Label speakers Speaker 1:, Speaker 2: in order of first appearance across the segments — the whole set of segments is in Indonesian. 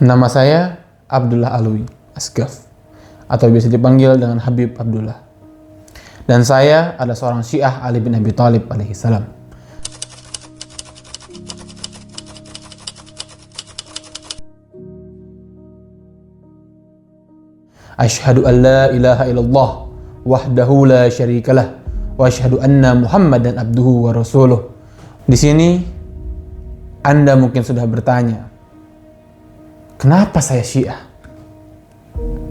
Speaker 1: Nama saya Abdullah Alwi Asgaf, atau biasa dipanggil dengan Habib Abdullah. Dan saya adalah seorang Syiah Ali bin Abi Thalib alaihi salam. Asyhadu an la ilaha illallah wahdahu la syarikalah wa asyhadu anna Muhammadan abduhu wa rasuluh. Di sini Anda mungkin sudah bertanya, kenapa saya Syiah?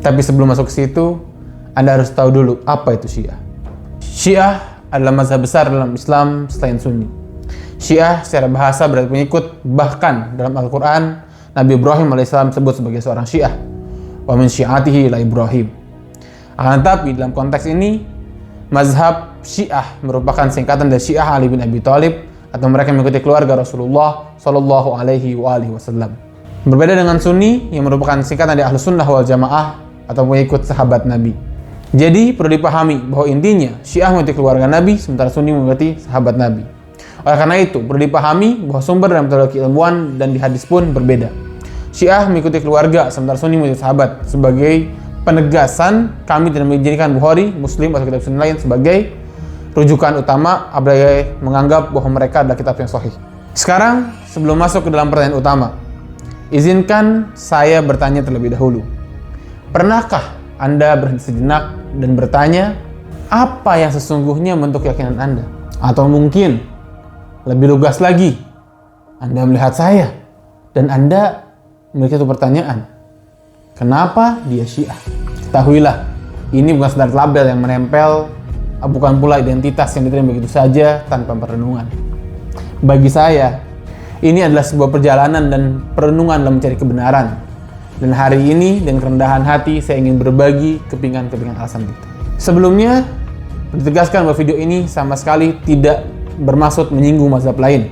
Speaker 1: Tapi sebelum masuk ke situ, Anda harus tahu dulu apa itu Syiah. Syiah adalah mazhab besar dalam Islam selain Sunni. Syiah secara bahasa berarti pengikut, bahkan dalam Al-Quran Nabi Ibrahim alaihissalam disebut sebagai seorang Syiah. Wa min syi'atihi la Ibrahim. Akan tetapi dalam konteks ini, mazhab Syiah merupakan singkatan dari Syiah Ali bin Abi Thalib, atau mereka mengikuti keluarga Rasulullah Shallallahu Alaihi Wasallam. Berbeda dengan Sunni yang merupakan singkatan dari Ahlus Sunnah wal Jamaah atau mengikut sahabat Nabi. Jadi perlu dipahami bahwa intinya Syiah mengikuti keluarga Nabi, sementara Sunni mengikuti sahabat Nabi. Oleh karena itu perlu dipahami bahwa sumber dalam metodologi ilmuwan dan di hadis pun berbeda. Syiah mengikuti keluarga, sementara Sunni mengikuti sahabat. Sebagai penegasan, kami tidak menjadikan Bukhari, Muslim atau kitab Sunni lain sebagai rujukan utama, apalagi menganggap bahwa mereka adalah kitab yang sahih. Sekarang, sebelum masuk ke dalam pertanyaan utama, izinkan saya bertanya terlebih dahulu. Pernahkah Anda berhenti sejenak dan bertanya, apa yang sesungguhnya bentuk keyakinan Anda? Atau mungkin, lebih lugas lagi, Anda melihat saya dan Anda memiliki satu pertanyaan, kenapa dia Syiah? Ketahuilah, ini bukan sekedar label yang menempel, bukan pula identitas yang diterima begitu saja tanpa perenungan. Bagi saya, ini adalah sebuah perjalanan dan perenungan dalam mencari kebenaran. Dan hari ini dengan kerendahan hati saya ingin berbagi kepingan-kepingan alasan itu. Sebelumnya, ditegaskan bahwa video ini sama sekali tidak bermaksud menyinggung mazhab lain,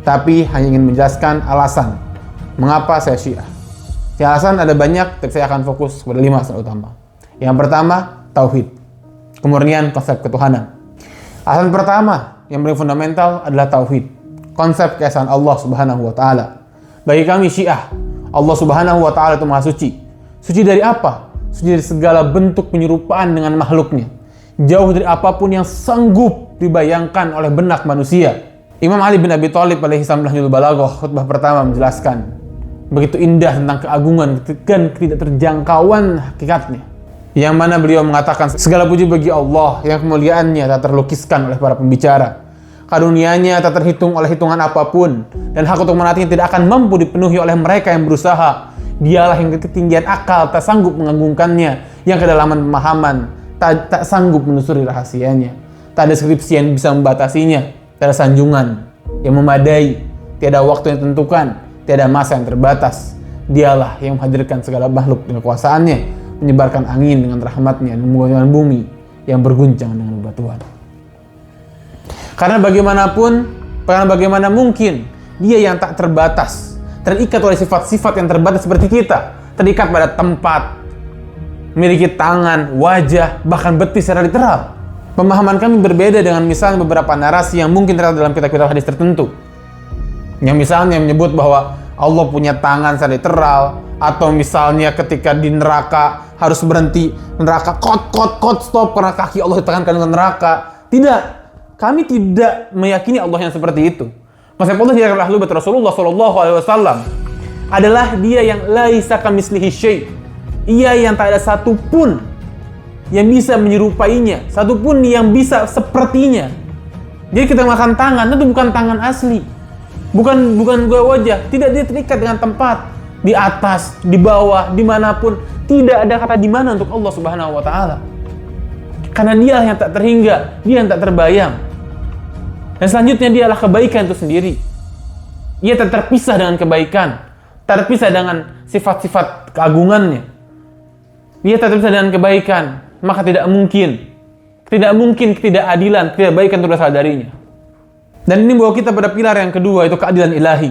Speaker 1: tapi hanya ingin menjelaskan alasan mengapa saya Syiah. Alasan ada banyak, tapi saya akan fokus pada 5 alasan utama. Yang pertama, tauhid, kemurnian konsep ketuhanan. Alasan pertama yang paling fundamental adalah tauhid, konsep keesaan Allah Subhanahu wa taala. Bagi kami Syiah, Allah Subhanahu wa taala itu Maha Suci. Suci dari apa? Suci dari segala bentuk penyerupaan dengan makhluknya. Jauh dari apapun yang sanggup dibayangkan oleh benak manusia. Imam Ali bin Abi Thalib alaihi salam dalam Nahjul Balaghah khutbah pertama menjelaskan begitu indah tentang keagungan dan tidak terjangkauan hakikatnya, yang mana beliau mengatakan segala puji bagi Allah yang kemuliaannya tak terlukiskan oleh para pembicara, karunia-Nya tak terhitung oleh hitungan apapun, dan hak untuk menatinya tidak akan mampu dipenuhi oleh mereka yang berusaha. Dialah yang ketinggian akal tak sanggup mengagungkannya, yang kedalaman pemahaman tak sanggup menelusuri rahasianya. Tak ada skripsi yang bisa membatasinya, tak ada sanjungan yang memadai, tiada waktu yang ditentukan, tiada masa yang terbatas. Dialah yang menghadirkan segala makhluk dengan kekuasaannya, menyebarkan angin dengan rahmatnya, dan menggoncangkan bumi yang berguncang dengan bebatuan. Karena bagaimana mungkin dia yang tak terbatas, terikat oleh sifat-sifat yang terbatas seperti kita, terikat pada tempat, memiliki tangan, wajah, bahkan betis secara literal. Pemahaman kami berbeda dengan misalnya beberapa narasi yang mungkin terdapat dalam kitab-kitab hadis tertentu, yang misalnya menyebut bahwa Allah punya tangan secara literal, atau misalnya ketika di neraka harus berhenti neraka, kot stop karena kaki Allah ditekankan dengan neraka. Tidak, kami tidak meyakini Allah yang seperti itu. Konsep Allah tidak adalah lubat Rasulullah SAW adalah dia yang laisa kamitslihi syai'. Ia yang tak ada satupun yang bisa menyerupainya, satupun yang bisa sepertinya. Jadi kita makan tangan, itu bukan tangan asli. Bukan dua wajah, tidak, dia terikat dengan tempat, di atas, di bawah, dimanapun. Tidak ada kata di mana untuk Allah Subhanahu wa taala. Karena dia yang tak terhingga, dia yang tak terbayang. Dan selanjutnya dia adalah kebaikan itu sendiri. Ia tak terpisah dengan kebaikan, tak terpisah dengan sifat-sifat keagungannya. Dia tak terpisah dengan kebaikan, maka tidak mungkin ketidakadilan, ketidakbaikan itu berasal darinya. Dan ini membawa kita pada pilar yang kedua, itu keadilan ilahi.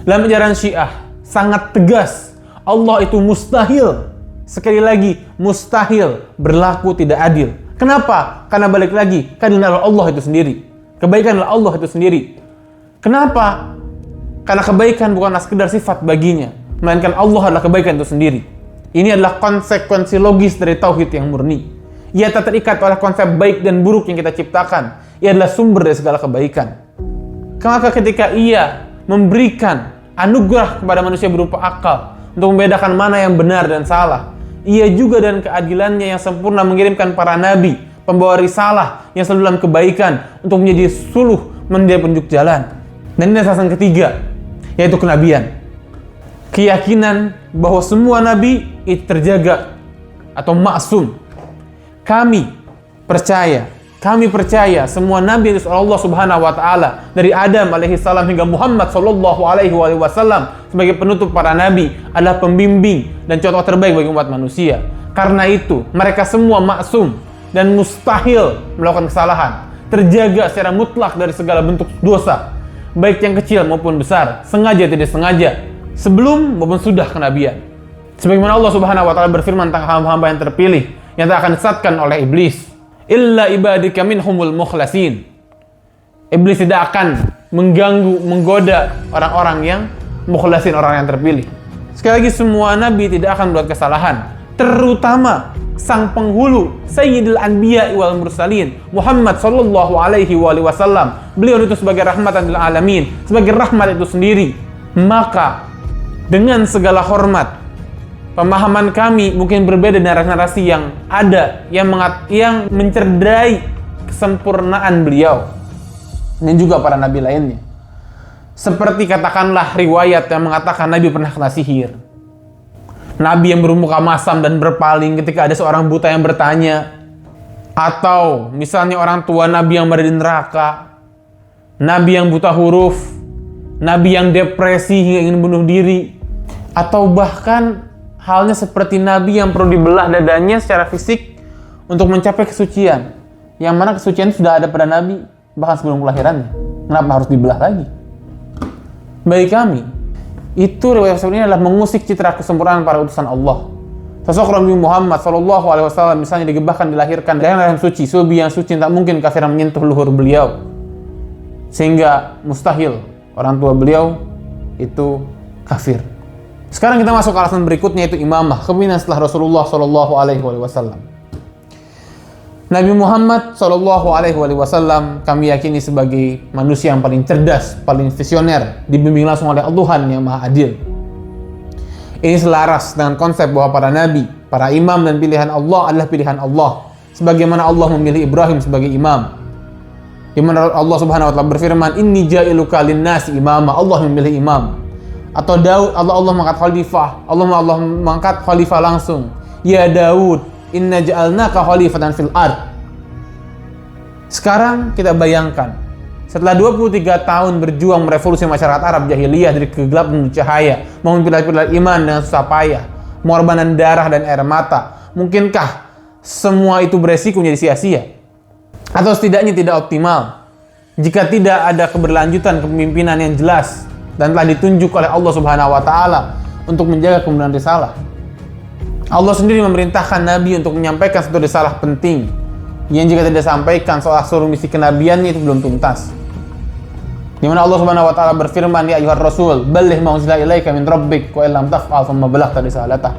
Speaker 1: Dalam ajaran Syiah sangat tegas, Allah itu mustahil, sekali lagi mustahil, berlaku tidak adil. Kenapa? Karena balik lagi, keadilan adalah Allah itu sendiri, kebaikan adalah Allah itu sendiri. Kenapa? Karena kebaikan bukanlah sekedar sifat baginya, melainkan Allah adalah kebaikan itu sendiri. Ini adalah konsekuensi logis dari tauhid yang murni. Ia tak terikat oleh konsep baik dan buruk yang kita ciptakan. Ia adalah sumber dari segala kebaikan. Maka ketika ia memberikan anugerah kepada manusia berupa akal untuk membedakan mana yang benar dan salah, ia juga dan keadilannya yang sempurna mengirimkan para nabi, pembawa risalah yang selalu dalam kebaikan untuk menjadi suluh, menjadi penunjuk jalan. Dan ini alasan ketiga, yaitu kenabian. Keyakinan bahwa semua nabi itu terjaga atau maksum. Kami percaya semua nabi dari Allah Subhanahu wa taala, dari Adam alaihi salam hingga Muhammad sallallahu alaihi wasallam sebagai penutup para nabi, adalah pembimbing dan contoh terbaik bagi umat manusia. Karena itu, mereka semua maksum dan mustahil melakukan kesalahan, terjaga secara mutlak dari segala bentuk dosa, baik yang kecil maupun besar, sengaja tidak sengaja, sebelum maupun sudah kenabian. Sebagaimana Allah Subhanahu wa taala berfirman tentang hamba-hamba yang terpilih yang tak akan disesatkan oleh iblis, illa ibadika minhumul mukhlasin. Iblis tidak akan mengganggu, menggoda orang-orang yang mukhlasin, orang yang terpilih. Sekali lagi, semua nabi tidak akan membuat kesalahan, terutama sang penghulu Sayyidil Anbiya wal Mursalin Muhammad sallallahu alaihi wasallam. Beliau itu sebagai rahmatan lil alamin, sebagai rahmat itu sendiri. Maka dengan segala hormat, pemahaman kami mungkin berbeda dengan narasi yang ada yang mencerdai kesempurnaan beliau dan juga para nabi lainnya. Seperti katakanlah riwayat yang mengatakan Nabi pernah kena sihir. Nabi yang bermuka masam dan berpaling ketika ada seorang buta yang bertanya. Atau misalnya orang tua Nabi yang berada di neraka. Nabi yang buta huruf. Nabi yang depresi hingga ingin bunuh diri. Atau bahkan halnya seperti Nabi yang perlu dibelah dadanya secara fisik untuk mencapai kesucian. Yang mana kesucian sudah ada pada Nabi bahkan sebelum kelahirannya. Kenapa harus dibelah lagi? Bagi kami, itu riwayat seperti ini adalah mengusik citra kesempurnaan para utusan Allah. Sosok Nabi Muhammad SAW misalnya digebahkan, dilahirkan dalam suci, subi yang suci, tak mungkin kafir menyentuh luhur beliau. Sehingga mustahil orang tua beliau itu kafir. Sekarang kita masuk ke alasan berikutnya, yaitu imamah, kepemimpinan setelah Rasulullah SAW. Nabi Muhammad SAW kami yakini sebagai manusia yang paling cerdas, paling visioner, dibimbing langsung oleh Tuhan yang Maha Adil. Ini selaras dengan konsep bahwa para nabi, para imam dan pilihan Allah adalah pilihan Allah. Sebagaimana Allah memilih Ibrahim sebagai imam. Di mana Allah Subhanahu wa taala berfirman, "Inni ja'iluka lin-nasi imama." Allah memilih imam. Atau Daud, Allah mengangkat khalifah. Allah mengangkat khalifah langsung. Ya Daud, inna ja'alnaka khalifatan fil ard. Sekarang kita bayangkan, setelah 23 tahun berjuang merevolusi masyarakat Arab jahiliyah dari kegelapan menuju cahaya, memimpin pilar iman dengan susah payah, pengorbanan darah dan air mata, mungkinkah semua itu beresiko menjadi sia-sia? Atau setidaknya tidak optimal jika tidak ada keberlanjutan kepemimpinan yang jelas dan telah ditunjuk oleh Allah Subhanahu wa taala untuk menjaga kebenaran risalah. Allah sendiri memerintahkan Nabi untuk menyampaikan satu risalah penting yang jika tidak disampaikan soal seluruh misi kenabiannya itu belum tuntas. Di mana Allah Subhanahu wa taala berfirman, "Ya ayyuhar rasul, balligh ma unzila ilaika min rabbik wa illam taf'al famma ballaghta risalatah."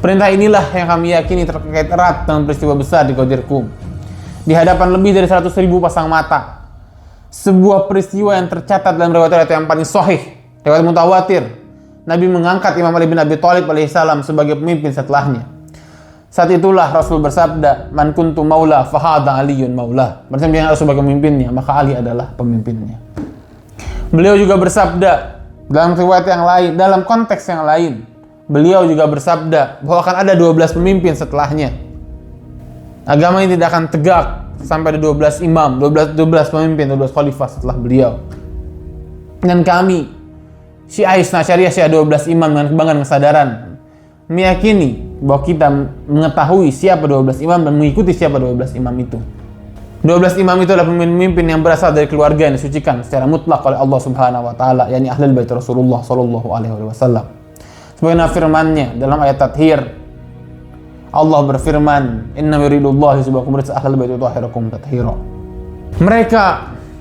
Speaker 1: Perintah inilah yang kami yakini terkait erat dengan peristiwa besar di Ghadir Qum. Di hadapan lebih dari 100.000 pasang mata. Sebuah peristiwa yang tercatat dalam riwayat yang paling sahih, riwayat mutawatir. Nabi mengangkat Imam Ali bin Abi Thalib alaihissalam sebagai pemimpin setelahnya. Saat itulah Rasul bersabda, "Man kuntu maula fahadha Aliyun maula." Berarti yang harus sebagai pemimpinnya, maka Ali adalah pemimpinnya. Beliau juga bersabda dalam riwayat yang lain, dalam konteks yang lain, beliau juga bersabda bahwa akan ada 12 pemimpin setelahnya. Agama ini tidak akan tegak sampai ada 12 imam, 12 pemimpin, 12 khalifah setelah beliau. Dan kami Syiah Isna Syariah, Syiah 12 imam dengan kebanggaan kesadaran meyakini bahwa kita mengetahui siapa 12 imam dan mengikuti siapa 12 imam itu. 12 imam itu adalah pemimpin yang berasal dari keluarga yang disucikan secara mutlak oleh Allah Subhanahu wa taala, yakni Ahlul Bait Rasulullah sallallahu alaihi wasallam. Sebagaimana firman-Nya dalam ayat Tathir, Allah berfirman, "Inna yuridullahu yuhibbukum rizqa ahlul bait wa yutahhirakum tathira." Mereka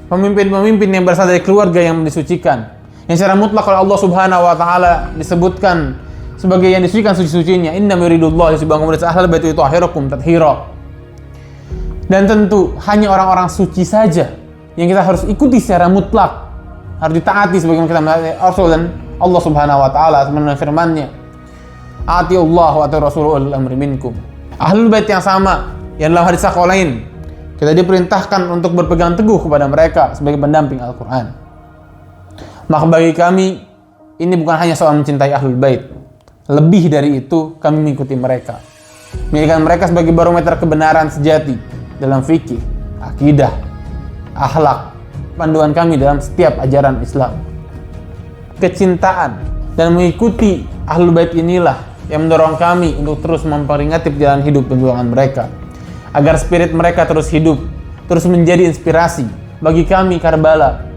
Speaker 1: pemimpin-pemimpin yang berasal dari keluarga yang disucikan, yang secara mutlak oleh Allah Subhanahu wa taala disebutkan sebagai yang disucikan suci-sucinya. Inna yuridullahu yusibbakum ahlal baiti wa yutahhirakum tathira. Dan tentu hanya orang-orang suci saja yang kita harus ikuti secara mutlak, harus ditaati sebagaimana kita mentaati Rasul dan Allah Subhanahu wa taala sebenarnya firman-Nya. Atiullah wa atiur rasulul amri minkum. Ahlul bait yang sama yang dalam hadis lain kita diperintahkan untuk berpegang teguh kepada mereka sebagai pendamping Al-Qur'an. Maka bagi kami ini bukan hanya soal mencintai ahlul bait. Lebih dari itu, kami mengikuti mereka. Menjadikan mereka sebagai barometer kebenaran sejati dalam fikih, akidah, akhlak, panduan kami dalam setiap ajaran Islam. Kecintaan dan mengikuti ahlul bait inilah yang mendorong kami untuk terus memperingati perjalanan hidup perjuangan mereka, agar spirit mereka terus hidup, terus menjadi inspirasi bagi kami. Karbala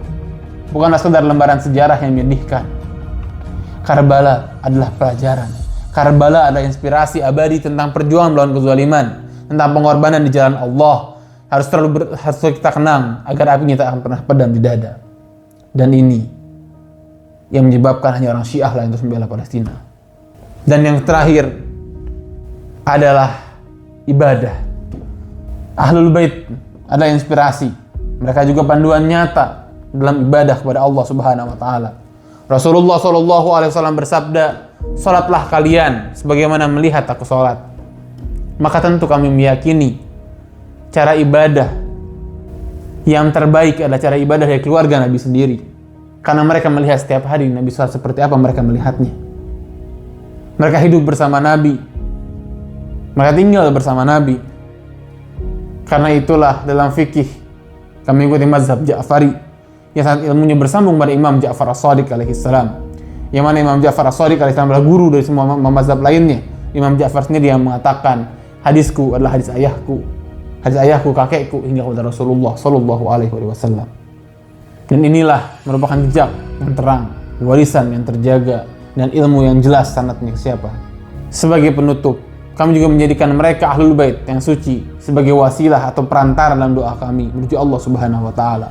Speaker 1: bukanlah sekedar lembaran sejarah yang menyedihkan. Karbala adalah pelajaran. Karbala adalah inspirasi abadi tentang perjuangan melawan kezaliman, tentang pengorbanan di jalan Allah. Harus kita kenang agar apinya tak akan pernah padam di dada. Dan ini yang menyebabkan hanya orang Syiah lah yang terus membela Palestina. Dan yang terakhir adalah ibadah. Ahlul bait adalah inspirasi. Mereka juga panduan nyata dalam ibadah kepada Allah Subhanahu wa taala. Rasulullah SAW bersabda, "Salatlah kalian sebagaimana melihat aku salat." Maka tentu kami meyakini cara ibadah yang terbaik adalah cara ibadah dari keluarga Nabi sendiri. Karena mereka melihat setiap hari Nabi salat seperti apa mereka melihatnya. Mereka hidup bersama Nabi. Mereka tinggal bersama Nabi. Karena itulah dalam fikih kami ikuti mazhab Ja'fari yang sangat ilmunya bersambung pada Imam Ja'far As-Shadiq alaihi salam. Yang mana Imam Ja'far As-Shadiq alaihi salam adalah guru dari semua mazhab lainnya. Imam Ja'far sendiri yang mengatakan, hadisku adalah hadis ayahku, kakekku hingga kepada Rasulullah sallallahu alaihi wasallam. Dan inilah merupakan jejak yang terang, warisan yang terjaga, dan ilmu yang jelas sanadnya ke siapa. Sebagai penutup, kami juga menjadikan mereka ahlul bait yang suci sebagai wasilah atau perantara dalam doa kami menuju Allah Subhanahu wa taala.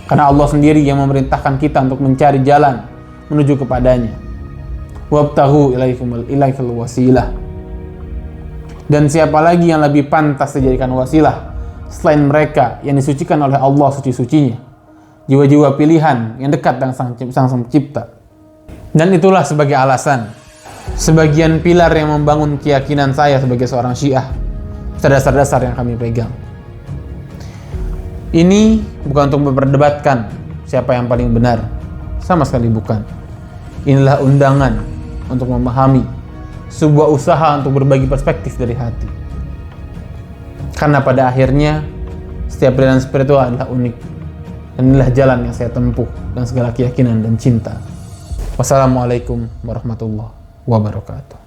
Speaker 1: Karena Allah sendiri yang memerintahkan kita untuk mencari jalan menuju kepadanya. Wabtaghu ilaikal wasilah. Dan siapa lagi yang lebih pantas dijadikan wasilah selain mereka yang disucikan oleh Allah suci-sucinya, jiwa-jiwa pilihan yang dekat dengan sang pencipta. Dan itulah sebagai alasan sebagian pilar yang membangun keyakinan saya sebagai seorang Syiah, dasar-dasar yang kami pegang. Ini bukan untuk memperdebatkan siapa yang paling benar, sama sekali bukan. Inilah undangan untuk memahami sebuah usaha untuk berbagi perspektif dari hati. Karena pada akhirnya setiap pilihan spiritual adalah unik. Dan inilah jalan yang saya tempuh dengan segala keyakinan dan cinta. Wassalamualaikum warahmatullahi wabarakatuh.